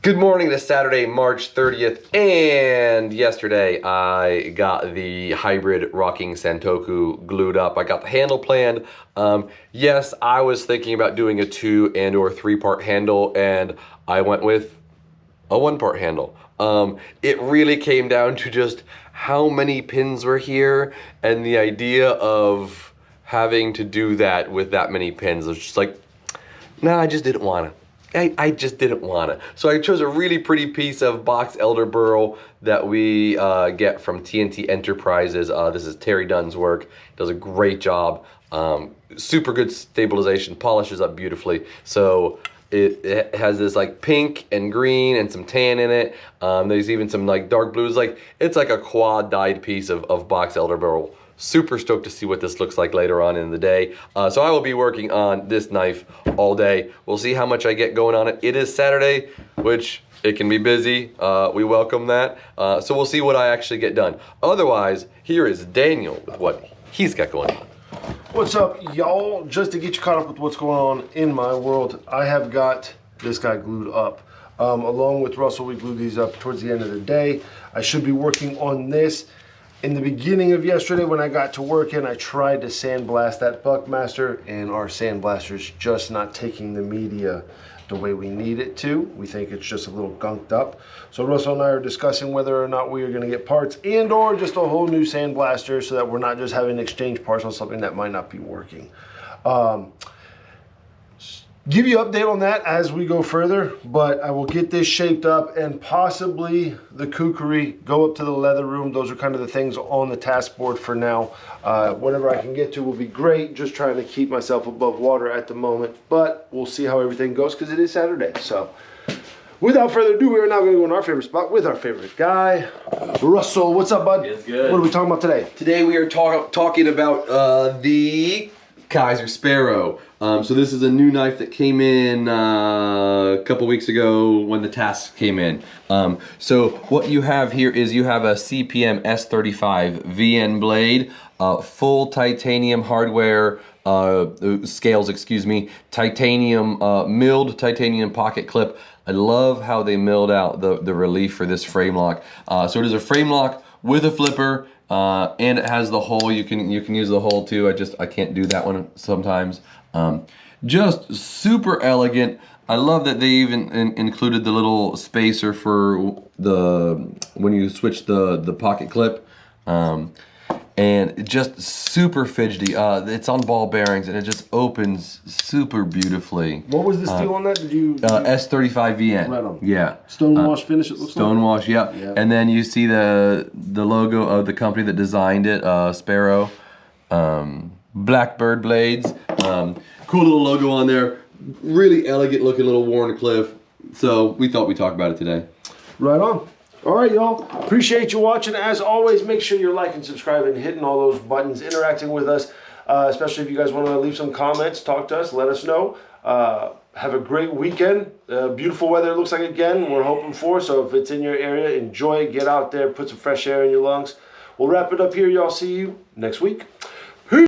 Good morning to Saturday, March 30th, and yesterday I got the hybrid rocking Santoku glued up. I got the handle planned. Yes, I was thinking about doing a 2 and or 3-part handle, and I went with a 1-part handle. It really came down to just how many pins were here, and the idea of having to do that with that many pins. I was just like, nah, I just didn't want to. I just didn't want to. So I chose a really pretty piece of box elder burl that we get from TNT Enterprises. This is Terry Dunn's work. Does a great job. Super good stabilization, polishes up beautifully. So it has this like pink and green and some tan in it. There's even some like dark blues. It's like a quad dyed piece of box elder burl. Super stoked to see what this looks like later on in the day. So I will be working on this knife all day. We'll see how much I get going on it. It is Saturday, which it can be busy. We welcome that. So we'll see what I actually get done. Otherwise, here is Daniel with what he's got going on. What's up, y'all? Just to get you caught up with what's going on in my world, I have got this guy glued up. Along with Russell, we glued these up towards the end of the day. I should be working on this. In the beginning of yesterday when I got to work I tried to sandblast that Buckmaster, and our sandblaster's just not taking the media the way we need it to. We think it's just a little gunked up. So Russell and I are discussing whether or not we are going to get parts and or just a whole new sandblaster so that we're not just having to exchange parts on something that might not be working. Give you an update on that as we go further, but I will get this shaped up and possibly the kukri, go up to the leather room. Those are kind of the things on the task board for now. Whatever I can get to will be great. Just trying to keep myself above water at the moment, but we'll see how everything goes because it is Saturday. So without further ado, we are now going to go in our favorite spot with our favorite guy, Russell. What's up, bud? It's good. What are we talking about today? Today we are talking about the KIZER Sparrow. So this is a new knife that came in a couple weeks ago when the task came in. So what you have here is you have a CPM S35 VN blade, full titanium hardware, scales, excuse me, titanium, milled titanium pocket clip. I love how they milled out the relief for this frame lock. So it is a frame lock with a flipper, and it has the hole. You can use the hole too. I can't do that one sometimes. Just super elegant. I love that they even included the little spacer for when you switch the pocket clip. And just super fidgety. It's on ball bearings and it just opens super beautifully. What was the steel on that? Did you S35 VN. Right on. Yeah. Stonewash finish, it looks like? Stonewash, yeah. Yep. And then you see the logo of the company that designed it, Sparrow. Blackbird blades. Cool little logo on there. Really elegant looking little Warncliffe. So we thought we'd talk about it today. Right on. All right, y'all. Appreciate you watching. As always, make sure you're liking, subscribing, hitting all those buttons, interacting with us, especially if you guys want to leave some comments, talk to us, let us know. Have a great weekend. Beautiful weather, it looks like again, we're hoping for. So if it's in your area, enjoy it. Get out there, put some fresh air in your lungs. We'll wrap it up here. Y'all see you next week.